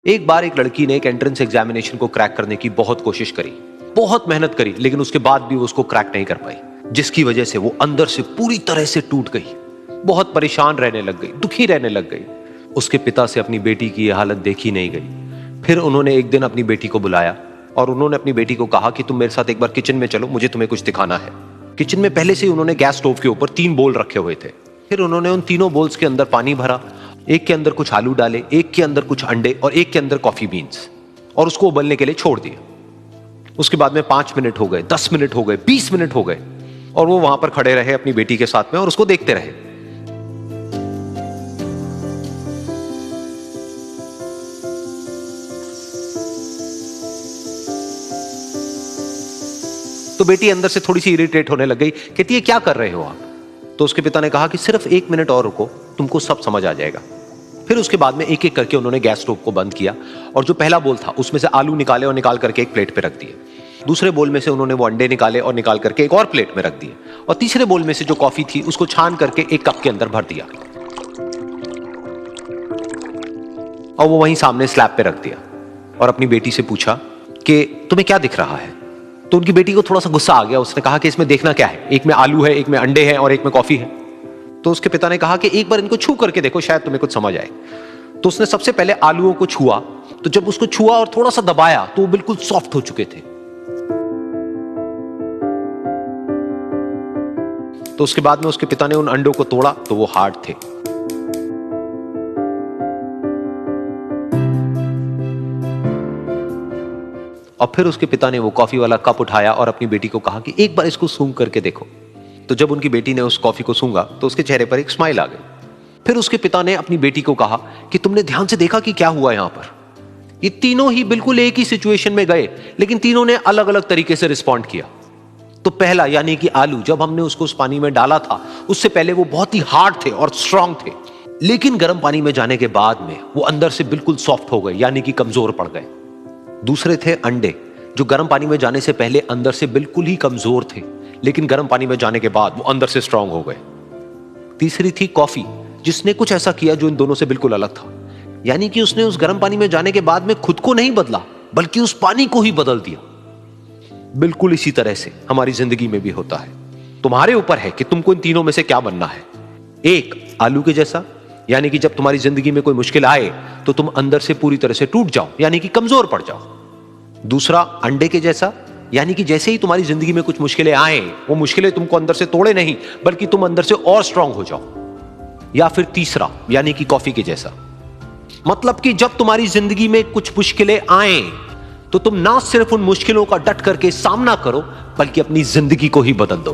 एक बार एक लड़की ने एक एंट्रेंस एग्जामिनेशन को क्रैक करने की बहुत कोशिश करी, बहुत मेहनत करी, लेकिन उसके बाद भी वो उसको क्रैक नहीं कर पाई, जिसकी वजह से वो अंदर से पूरी तरह से टूट गई, बहुत परेशान रहने लग गई, दुखी रहने लग गई। उसके पिता से अपनी बेटी की यह हालत देखी नहीं गई। फिर उन्होंने एक दिन अपनी बेटी को बुलाया और उन्होंने अपनी बेटी को कहा कि तुम मेरे साथ एक बार किचन में चलो, मुझे तुम्हें कुछ दिखाना है। किचन में पहले से ही उन्होंने गैस स्टोव के ऊपर 3 बोल रखे हुए थे। फिर उन्होंने उन तीनों बोल्स के अंदर पानी भरा, एक के अंदर कुछ आलू डाले, एक के अंदर कुछ अंडे और एक के अंदर कॉफी बीन्स, और उसको उबलने के लिए छोड़ दिया। उसके बाद में 5 मिनट हो गए, 10 मिनट हो गए, 20 मिनट हो गए, और वो वहां पर खड़े रहे अपनी बेटी के साथ में और उसको देखते रहे। तो बेटी अंदर से थोड़ी सी इरिटेट होने लग गई, कहती है क्या कर रहे हो आप? तो उसके पिता ने कहा कि सिर्फ 1 मिनट और रुको, तुमको सब समझ आ जाएगा। फिर उसके बाद में एक एक करके उन्होंने गैस स्टोव को बंद किया और जो पहला बोल था उसमें से आलू निकाले और निकाल करके एक प्लेट पे रख दिए। दूसरे बोल में से उन्होंने वो अंडे निकाले और निकाल करके एक और प्लेट में रख दिए, और तीसरे बोल में से जो कॉफी थी उसको छान करके एक कप के अंदर भर दिया और वो वहीं सामने स्लैब पे रख दिया और अपनी बेटी से पूछा कि तुम्हें क्या दिख रहा है? तो उनकी बेटी को थोड़ा सा गुस्सा आ गया। उसने कहा कि इसमें देखना क्या है, एक में आलू है, एक में अंडे हैं और एक में कॉफी है। तो उसके पिता ने कहा कि एक बार इनको छू करके देखो, शायद तुम्हें कुछ समझ आए। तो उसने सबसे पहले आलूओं को छुआ, तो जब उसको छुआ और थोड़ा सा दबाया तो वो बिल्कुल सॉफ्ट हो चुके थे। तो उसके बाद में उसके पिता ने उन अंडों को तोड़ा तो वो हार्ड थे। और फिर उसके पिता ने वो कॉफी वाला कप उठाया और अपनी बेटी को कहा कि एक बार इसको सूंघ करके देखो। तो जब उनकी बेटी ने उस कॉफी को सूंघा तो उसके चेहरे पर एक स्माइल आ गई। फिर उसके पिता ने अपनी बेटी को कहा कि तुमने ध्यान से देखा कि क्या हुआ यहां पर? ये तीनों ही बिल्कुल एक ही सिचुएशन में गए, लेकिन तीनों ने अलग अलग तरीके से रिस्पॉन्ड किया। तो पहला यानी कि आलू, जब हमने उसको उस पानी में डाला था उससे पहले वो बहुत ही हार्ड थे और स्ट्रांग थे, लेकिन गर्म पानी में जाने के बाद में वो अंदर से बिल्कुल सॉफ्ट हो गए, यानी कि कमजोर पड़ गए। दूसरे थे अंडे, जो गर्म पानी में जाने से पहले अंदर से बिल्कुल ही कमजोर थे, लेकिन गर्म पानी में जाने के बाद वो अंदर से स्ट्रांग हो गए। तीसरी थी कॉफी, जिसने कुछ ऐसा किया जो इन दोनों से बिल्कुल अलग था, यानी कि उसने उस गर्म पानी में जाने के बाद में खुद को नहीं बदला, बल्कि उस पानी को ही बदल दिया। बिल्कुल इसी तरह से हमारी जिंदगी में भी होता है। तुम्हारे ऊपर है कि तुमको इन तीनों में से क्या बनना है। एक, आलू के जैसा, यानी कि जब तुम्हारी जिंदगी में कोई मुश्किल आए तो तुम अंदर से पूरी तरह से टूट जाओ, यानी कि कमजोर पड़ जाओ। दूसरा, अंडे के जैसा, यानी कि जैसे ही तुम्हारी जिंदगी में कुछ मुश्किलें आए, वो मुश्किलें तुमको अंदर से तोड़े नहीं, बल्कि तुम अंदर से और स्ट्रांग हो जाओ। या फिर तीसरा, यानी कि कॉफी के जैसा, मतलब कि जब तुम्हारी जिंदगी में कुछ मुश्किलें आए तो तुम ना सिर्फ उन मुश्किलों का डट करके सामना करो, बल्कि अपनी जिंदगी को ही बदल दो।